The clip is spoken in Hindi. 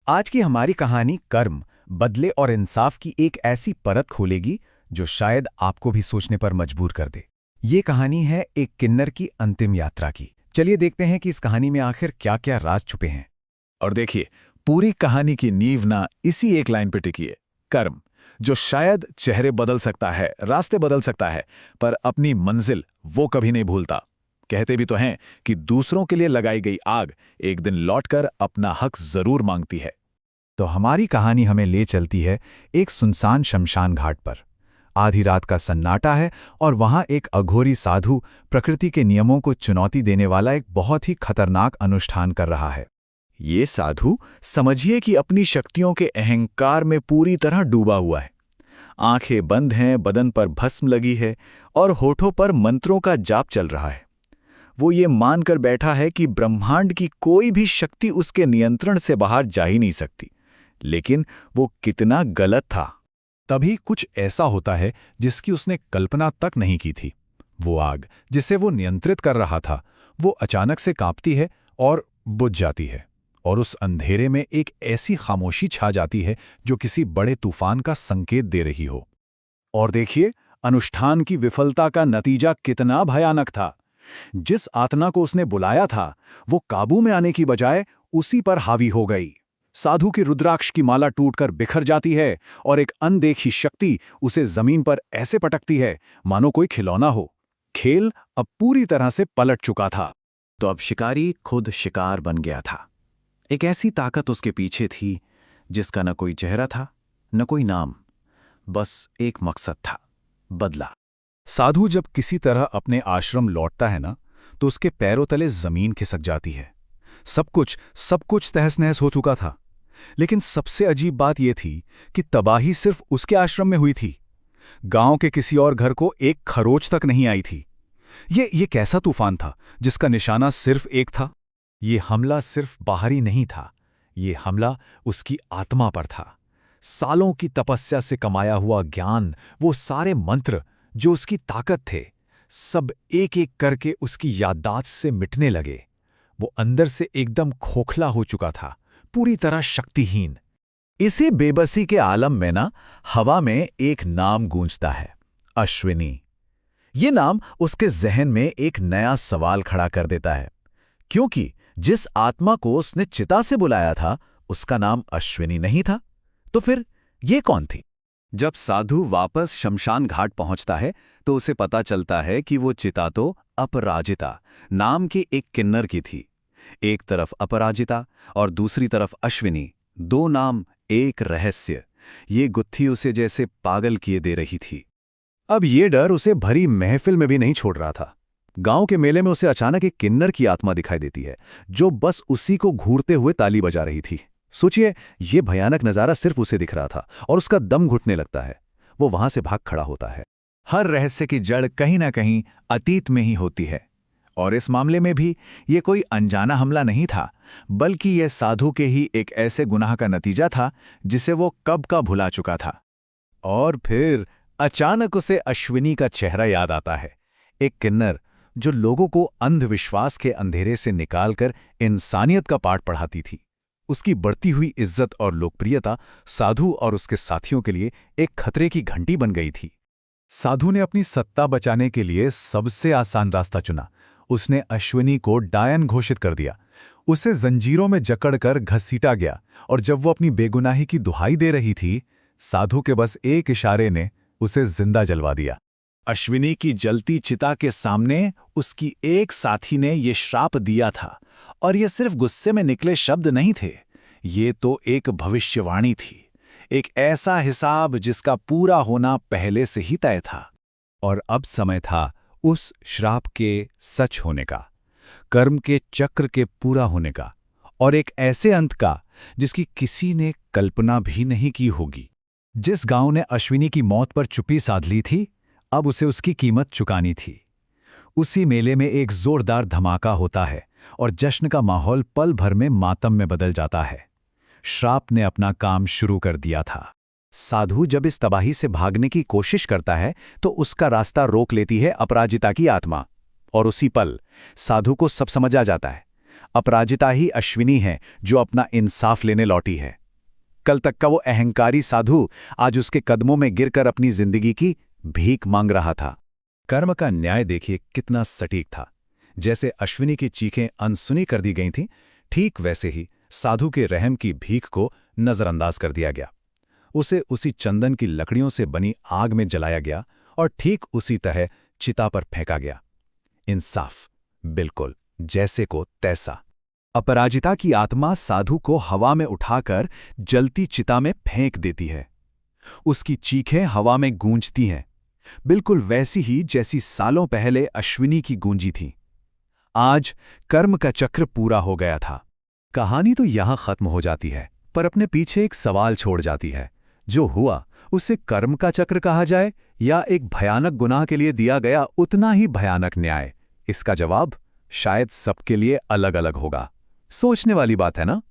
आज की हमारी कहानी कर्म, बदले और इंसाफ की एक ऐसी परत खोलेगी जो शायद आपको भी सोचने पर मजबूर कर दे। ये कहानी है एक किन्नर की अंतिम यात्रा की। चलिए देखते हैं कि इस कहानी में आखिर क्या-क्या राज छुपे हैं। और देखिए, पूरी कहानी की नींव ना इसी एक लाइन पे टिकी है, कर्म, जो शायद चेहरे बदल सकता है, रास्ते बदल सकता है, पर अपनी मंजिल वो कभी नहीं भूलता। कहते भी तो हैं कि दूसरों के लिए लगाई गई आग एक दिन लौटकर अपना हक जरूर मांगती है। तो हमारी कहानी हमें ले चलती है एक सुनसान शमशान घाट पर। आधी रात का सन्नाटा है और वहां एक अघोरी साधु प्रकृति के नियमों को चुनौती देने वाला एक बहुत ही खतरनाक अनुष्ठान कर रहा है। ये साधु समझिए कि अपनी शक्तियों के अहंकार में पूरी तरह डूबा हुआ है। आंखें बंद हैं, बदन पर भस्म लगी है और होठों पर मंत्रों का जाप चल रहा है। वो ये मानकर बैठा है कि ब्रह्मांड की कोई भी शक्ति उसके नियंत्रण से बाहर जा ही नहीं सकती। लेकिन वो कितना गलत था। तभी कुछ ऐसा होता है जिसकी उसने कल्पना तक नहीं की थी। वो आग जिसे वो नियंत्रित कर रहा था, वो अचानक से कांपती है और बुझ जाती है, और उस अंधेरे में एक ऐसी खामोशी छा जाती है जो किसी बड़े तूफान का संकेत दे रही हो। और देखिए, अनुष्ठान की विफलता का नतीजा कितना भयानक था। जिस आत्मा को उसने बुलाया था, वो काबू में आने की बजाय उसी पर हावी हो गई। साधु की रुद्राक्ष की माला टूटकर बिखर जाती है और एक अनदेखी शक्ति उसे जमीन पर ऐसे पटकती है मानो कोई खिलौना हो। खेल अब पूरी तरह से पलट चुका था। तो अब शिकारी खुद शिकार बन गया था। एक ऐसी ताकत उसके पीछे थी जिसका न कोई चेहरा था, न कोई नाम, बस एक मकसद था, बदला। साधु जब किसी तरह अपने आश्रम लौटता है ना, तो उसके पैरों तले जमीन खिसक जाती है। सब कुछ तहस नहस हो चुका था। लेकिन सबसे अजीब बात यह थी कि तबाही सिर्फ उसके आश्रम में हुई थी। गांव के किसी और घर को एक खरोच तक नहीं आई थी। ये कैसा तूफान था जिसका निशाना सिर्फ एक था? ये हमला सिर्फ बाहरी नहीं था, ये हमला उसकी आत्मा पर था। सालों की तपस्या से कमाया हुआ ज्ञान, वो सारे मंत्र जो उसकी ताकत थे, सब एक एक करके उसकी याददाश्त से मिटने लगे। वो अंदर से एकदम खोखला हो चुका था, पूरी तरह शक्तिहीन। इसी बेबसी के आलम में ना, हवा में एक नाम गूंजता है, अश्विनी। ये नाम उसके जहन में एक नया सवाल खड़ा कर देता है, क्योंकि जिस आत्मा को उसने चिता से बुलाया था, उसका नाम अश्विनी नहीं था। तो फिर ये कौन थी? जब साधु वापस शमशान घाट पहुंचता है तो उसे पता चलता है कि वो चिता तो अपराजिता नाम की एक किन्नर की थी। एक तरफ अपराजिता और दूसरी तरफ अश्विनी, दो नाम, एक रहस्य। ये गुत्थी उसे जैसे पागल किए दे रही थी। अब ये डर उसे भरी महफिल में भी नहीं छोड़ रहा था। गांव के मेले में उसे अचानक एक किन्नर की आत्मा दिखाई देती है, जो बस उसी को घूरते हुए ताली बजा रही थी। सोचिए, ये भयानक नजारा सिर्फ उसे दिख रहा था और उसका दम घुटने लगता है। वो वहां से भाग खड़ा होता है। हर रहस्य की जड़ कहीं ना कहीं अतीत में ही होती है, और इस मामले में भी ये कोई अनजाना हमला नहीं था, बल्कि यह साधु के ही एक ऐसे गुनाह का नतीजा था जिसे वो कब का भुला चुका था। और फिर अचानक उसे अश्विनी का चेहरा याद आता है, एक किन्नर जो लोगों को अंधविश्वास के अंधेरे से निकालकर इंसानियत का पाठ पढ़ाती थी। उसकी बढ़ती हुई इज्जत और लोकप्रियता साधु और उसके साथियों के लिए एक खतरे की घंटी बन गई थी। साधु ने अपनी सत्ता बचाने के लिए सबसे आसान रास्ता चुना। उसने अश्विनी को डायन घोषित कर दिया। उसे जंजीरों में जकड़कर घसीटा गया, और जब वो अपनी बेगुनाही की दुहाई दे रही थी, साधु के बस एक इशारे ने उसे जिंदा जलवा दिया। अश्विनी की जलती चिता के सामने उसकी एक साथी ने ये श्राप दिया था, और ये सिर्फ गुस्से में निकले शब्द नहीं थे, ये तो एक भविष्यवाणी थी, एक ऐसा हिसाब जिसका पूरा होना पहले से ही तय था। और अब समय था उस श्राप के सच होने का, कर्म के चक्र के पूरा होने का, और एक ऐसे अंत का जिसकी किसी ने कल्पना भी नहीं की होगी। जिस गांव ने अश्विनी की मौत पर चुप्पी साध ली थी, अब उसे उसकी कीमत चुकानी थी। उसी मेले में एक जोरदार धमाका होता है और जश्न का माहौल पल भर में मातम में बदल जाता है। श्राप ने अपना काम शुरू कर दिया था। साधु जब इस तबाही से भागने की कोशिश करता है तो उसका रास्ता रोक लेती है अपराजिता की आत्मा, और उसी पल साधु को सब समझ आ जाता है। अपराजिता ही अश्विनी है जो अपना इंसाफ लेने लौटी है। कल तक का वो अहंकारी साधु आज उसके कदमों में गिरकर अपनी जिंदगी की भीख मांग रहा था। कर्म का न्याय देखिए कितना सटीक था। जैसे अश्विनी की चीखें अनसुनी कर दी गई थीं, ठीक वैसे ही साधु के रहम की भीख को नजरअंदाज कर दिया गया। उसे उसी चंदन की लकड़ियों से बनी आग में जलाया गया और ठीक उसी तरह चिता पर फेंका गया। इंसाफ, बिल्कुल जैसे को तैसा। अपराजिता की आत्मा साधु को हवा में उठाकर जलती चिता में फेंक देती है। उसकी चीखें हवा में गूंजती हैं, बिल्कुल वैसी ही जैसी सालों पहले अश्विनी की गूंजी थी। आज कर्म का चक्र पूरा हो गया था। कहानी तो यहां खत्म हो जाती है, पर अपने पीछे एक सवाल छोड़ जाती है। जो हुआ उसे कर्म का चक्र कहा जाए या एक भयानक गुनाह के लिए दिया गया उतना ही भयानक न्याय? इसका जवाब शायद सबके लिए अलग अलग होगा। सोचने वाली बात है ना?